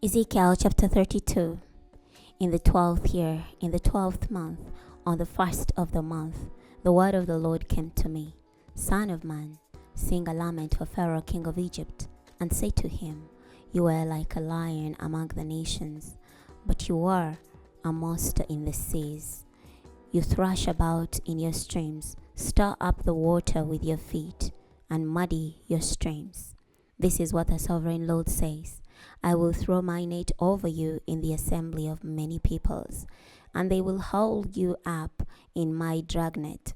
Ezekiel chapter 32. In the 12th year, in the 12th month, on the first of the month, the word of the Lord came to me. Son of man, sing a lament for Pharaoh king of Egypt, and say to him, You are like a lion among the nations, but you are a monster in the seas. You thrash about in your streams, stir up the water with your feet, and muddy your streams. This is what the sovereign Lord says. I will throw my net over you in the assembly of many peoples, and they will haul you up in my dragnet.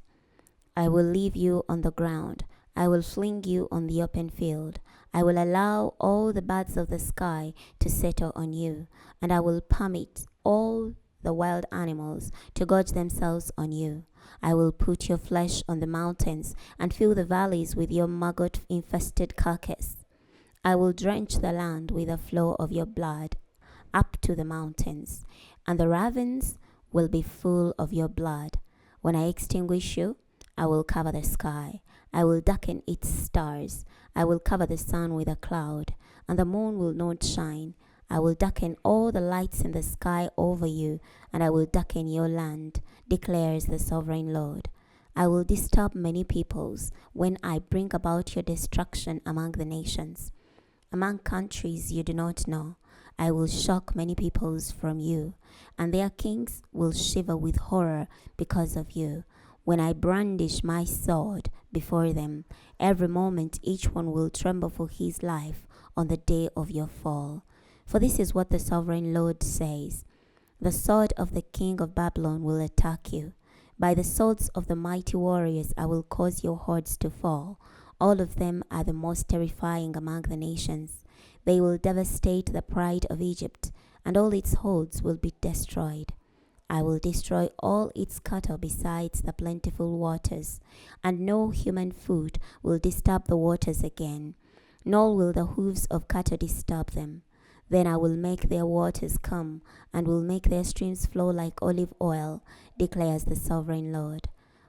I will leave you on the ground. I will fling you on the open field. I will allow all the birds of the sky to settle on you, and I will permit all the wild animals to gorge themselves on you. I will put your flesh on the mountains and fill the valleys with your maggot-infested carcass. I will drench the land with a flow of your blood up to the mountains, and the ravines will be full of your blood. When I extinguish you, I will cover the sky. I will darken its stars. I will cover the sun with a cloud, and the moon will not shine. I will darken all the lights in the sky over you, and I will darken your land, declares the sovereign Lord. I will disturb many peoples when I bring about your destruction among the nations. Among countries you do not know, I will shock many peoples from you, and their kings will shiver with horror because of you. When I brandish my sword before them, every moment each one will tremble for his life on the day of your fall. For this is what the sovereign Lord says. The sword of the king of Babylon will attack you. By the swords of the mighty warriors I will cause your hordes to fall. All of them are the most terrifying among the nations. They will devastate the pride of Egypt, and all its hordes will be destroyed. I will destroy all its cattle besides the plentiful waters, and no human foot will disturb the waters again, nor will the hooves of cattle disturb them. Then I will make their waters come, and will make their streams flow like olive oil, declares the sovereign Lord.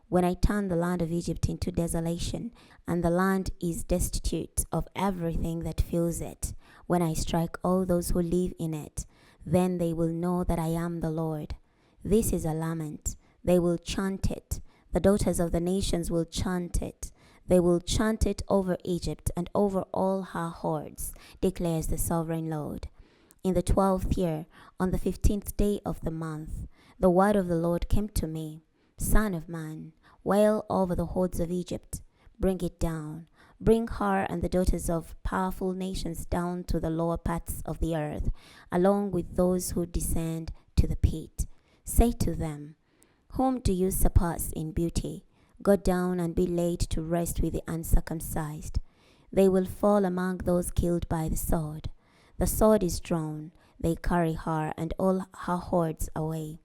When I turn the land of Egypt into desolation, and the land is destitute of everything that fills it, when I strike all those who live in it, then they will know that I am the Lord. This is a lament. They will chant it. The daughters of the nations will chant it. They will chant it over Egypt and over all her hordes, declares the sovereign Lord. In the 12th year, on the 15th day of the month, the word of the Lord came to me. Son of man, wail over the hordes of Egypt. Bring it down. Bring her and the daughters of powerful nations down to the lower parts of the earth, along with those who descend to the pit. Say to them, Whom do you surpass in beauty? Go down and be laid to rest with the uncircumcised. They will fall among those killed by the sword. The sword is drawn. They carry her and all her hordes away.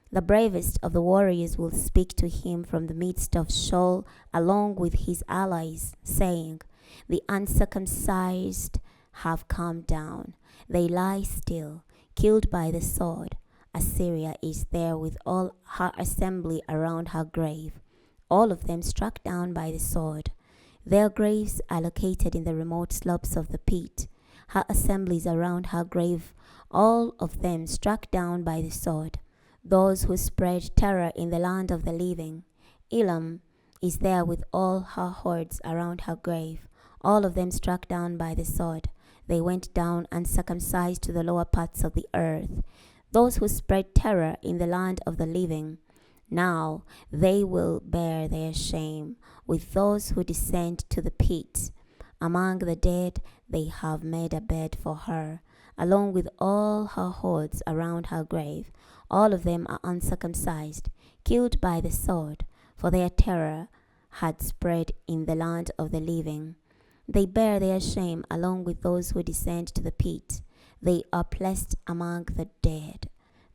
The bravest of the warriors will speak to him from the midst of Sheol along with his allies, saying, The uncircumcised have come down. They lie still, killed by the sword. Assyria is there with all her assembly around her grave, all of them struck down by the sword. Their graves are located in the remote slopes of the pit. Her assemblies around her grave, all of them struck down by the sword. Those who spread terror in the land of the living. Elam is there with all her hordes around her grave, all of them struck down by the sword. They went down uncircumcised to the lower parts of the earth. Those who spread terror in the land of the living. Now they will bear their shame with those who descend to the pit. Among the dead they have made a bed for her, along with all her hordes around her grave. All of them are uncircumcised, killed by the sword, for their terror had spread in the land of the living. They bear their shame along with those who descend to the pit. They are placed among the dead.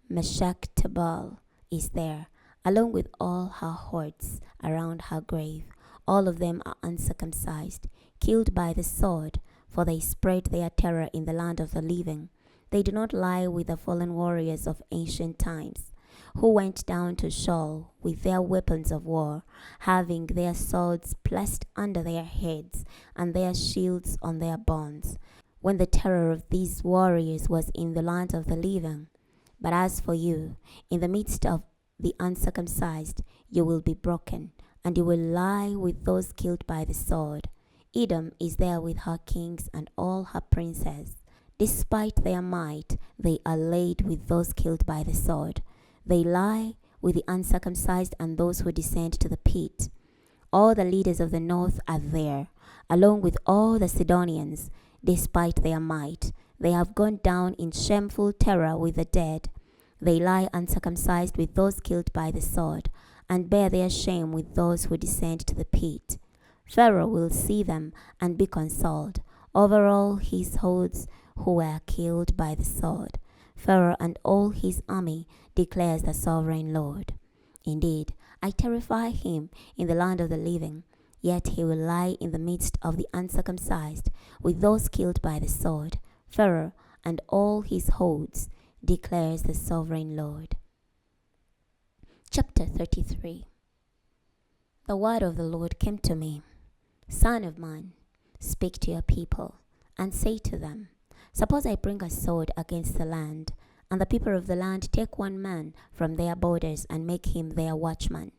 Meshach Tabal is there, along with all her hordes around her grave. All of them are uncircumcised, killed by the sword, for they spread their terror in the land of the living. They do not lie with the fallen warriors of ancient times, who went down to Sheol with their weapons of war, having their swords placed under their heads and their shields on their bonds. when the terror of these warriors was in the land of the living. But as for you, in the midst of the uncircumcised, you will be broken, and you will lie with those killed by the sword. Edom is there with her kings and all her princes. Despite their might, they are laid with those killed by the sword. They lie with the uncircumcised and those who descend to the pit. All the leaders of the north are there, along with all the Sidonians. Despite their might, they have gone down in shameful terror with the dead. They lie uncircumcised with those killed by the sword, and bear their shame with those who descend to the pit. Pharaoh will see them and be consoled over all his hosts who were killed by the sword. Pharaoh and all his army, declares the sovereign Lord. Indeed, I terrify him in the land of the living, yet he will lie in the midst of the uncircumcised with those killed by the sword. Pharaoh and all his hosts, declares the sovereign Lord. Chapter 33. The word of the Lord came to me. Son of man, speak to your people, and say to them, suppose I bring a sword against the land, and the people of the land take one man from their borders and make him their watchman.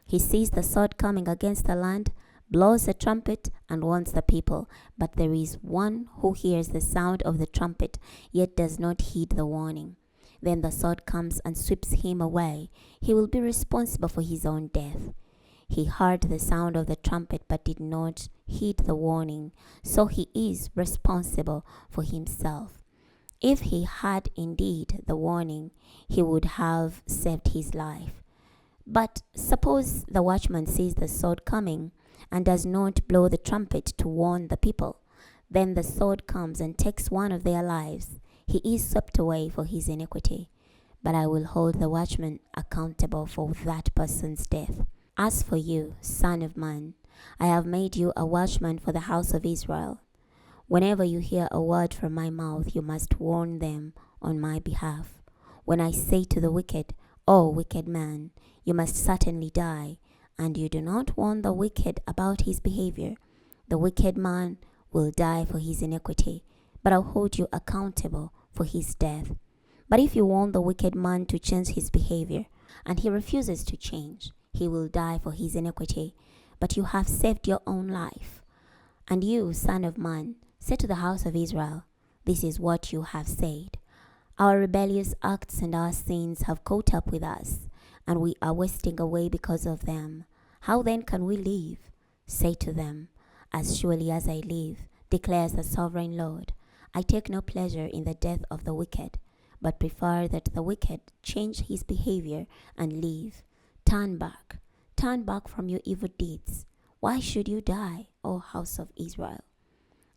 He sees the sword coming against the land, blows a trumpet, and warns the people. But there is one who hears the sound of the trumpet, yet does not heed the warning. Then the sword comes and sweeps him away. He will be responsible for his own death. He heard the sound of the trumpet, but did not heed the warning, so he is responsible for himself. If he had indeed the warning, he would have saved his life. But suppose the watchman sees the sword coming and does not blow the trumpet to warn the people. Then the sword comes and takes one of their lives. He is swept away for his iniquity. But I will hold the watchman accountable for that person's death. As for you, son of man, I have made you a watchman for the house of Israel. Whenever you hear a word from my mouth, you must warn them on my behalf. When I say to the wicked, O wicked man, you must certainly die, and you do not warn the wicked about his behavior, the wicked man will die for his iniquity, but I'll hold you accountable for his death. But if you warn the wicked man to change his behavior, and he refuses to change, he will die for his iniquity, but you have saved your own life. And you, son of man, say to the house of Israel, this is what you have said. Our rebellious acts and our sins have caught up with us, and we are wasting away because of them. How then can we live? Say to them, as surely as I live, declares the sovereign Lord, I take no pleasure in the death of the wicked, but prefer that the wicked change his behavior and live. Turn back from your evil deeds. Why should you die, O house of Israel?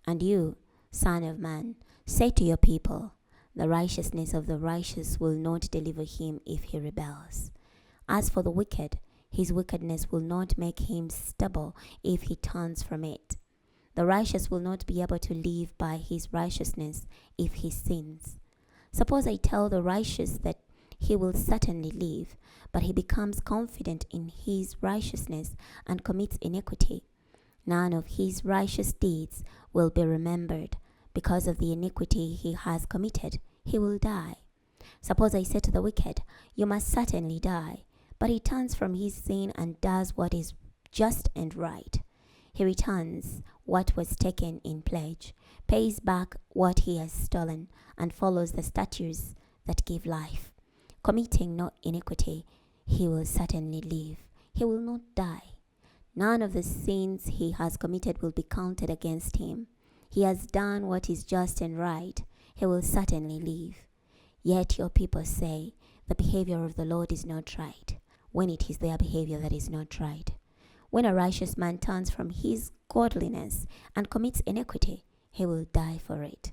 And you, son of man, say to your people, the righteousness of the righteous will not deliver him if he rebels. As for the wicked, his wickedness will not make him stubble if he turns from it. The righteous will not be able to live by his righteousness if he sins. Suppose I tell the righteous that he will certainly live, but he becomes confident in his righteousness and commits iniquity. None of his righteous deeds will be remembered. Because of the iniquity he has committed, he will die. Suppose I say to the wicked, you must certainly die, but he turns from his sin and does what is just and right. He returns what was taken in pledge, pays back what he has stolen, and follows the statutes that give life. Committing no iniquity, he will certainly live. He will not die. None of the sins he has committed will be counted against him. He has done what is just and right. He will certainly live. Yet your people say, the behavior of the Lord is not right, when it is their behavior that is not right. When a righteous man turns from his godliness and commits iniquity, he will die for it.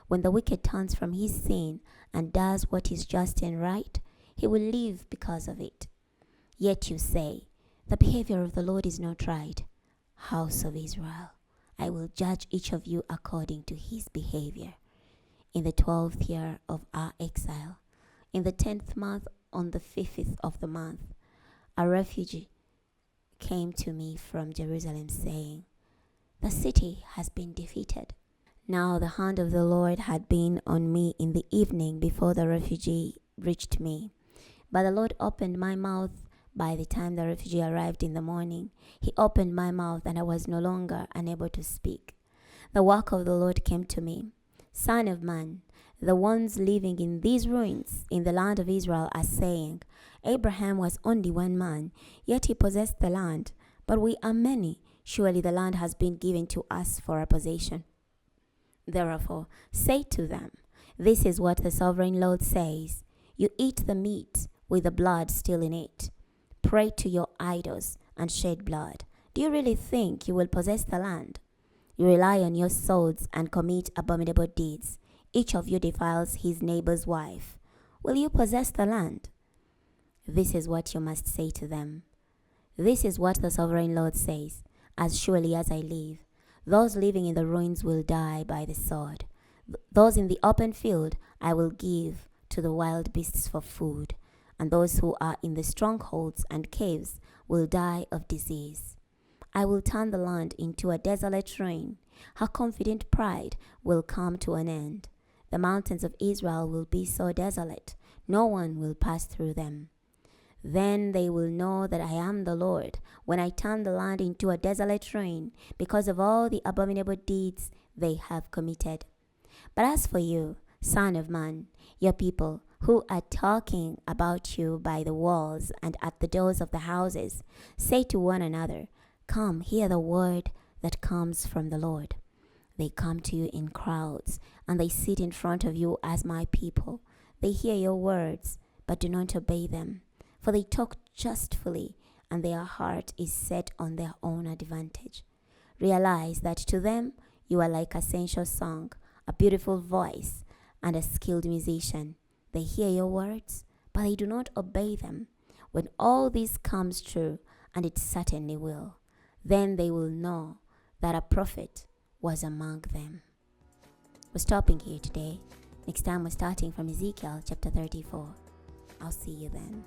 When the wicked turns from his sin and does what is just and right, he will live because of it. Yet you say, the behavior of the Lord is not right. House of Israel, I will judge each of you according to his behavior. In the 12th year of our exile, in the 10th month, on the 5th of the month, a refugee came to me from Jerusalem saying, the city has been defeated. Now the hand of the Lord had been on me in the evening before the refugee reached me. But the Lord opened my mouth by the time the refugee arrived in the morning. He opened my mouth, and I was no longer unable to speak. The work of the Lord came to me. Son of man, the ones living in these ruins in the land of Israel are saying, Abraham was only one man, yet he possessed the land. But we are many. Surely the land has been given to us for a possession. Therefore, say to them, this is what the sovereign Lord says. You eat the meat with the blood still in it. Pray to your idols and shed blood. Do you really think you will possess the land? You rely on your swords and commit abominable deeds. Each of you defiles his neighbor's wife. Will you possess the land? This is what you must say to them. This is what the sovereign Lord says. As surely as I live, those living in the ruins will die by the sword. Those in the open field I will give to the wild beasts for food, and those who are in the strongholds and caves will die of disease. I will turn the land into a desolate ruin. Her confident pride will come to an end. The mountains of Israel will be so desolate, no one will pass through them. Then they will know that I am the Lord, when I turn the land into a desolate ruin, because of all the abominable deeds they have committed. But as for you, son of man, your people who are talking about you by the walls and at the doors of the houses, say to one another, come, hear the word that comes from the Lord. They come to you in crowds, and they sit in front of you as my people. They hear your words, but do not obey them. For they talk justly, and their heart is set on their own advantage. Realize that to them you are like a sensuous song, a beautiful voice, and a skilled musician. They hear your words, but they do not obey them. When all this comes true, and it certainly will, then they will know that a prophet was among them. We're stopping here today. Next time we're starting from Ezekiel chapter 34. I'll see you then.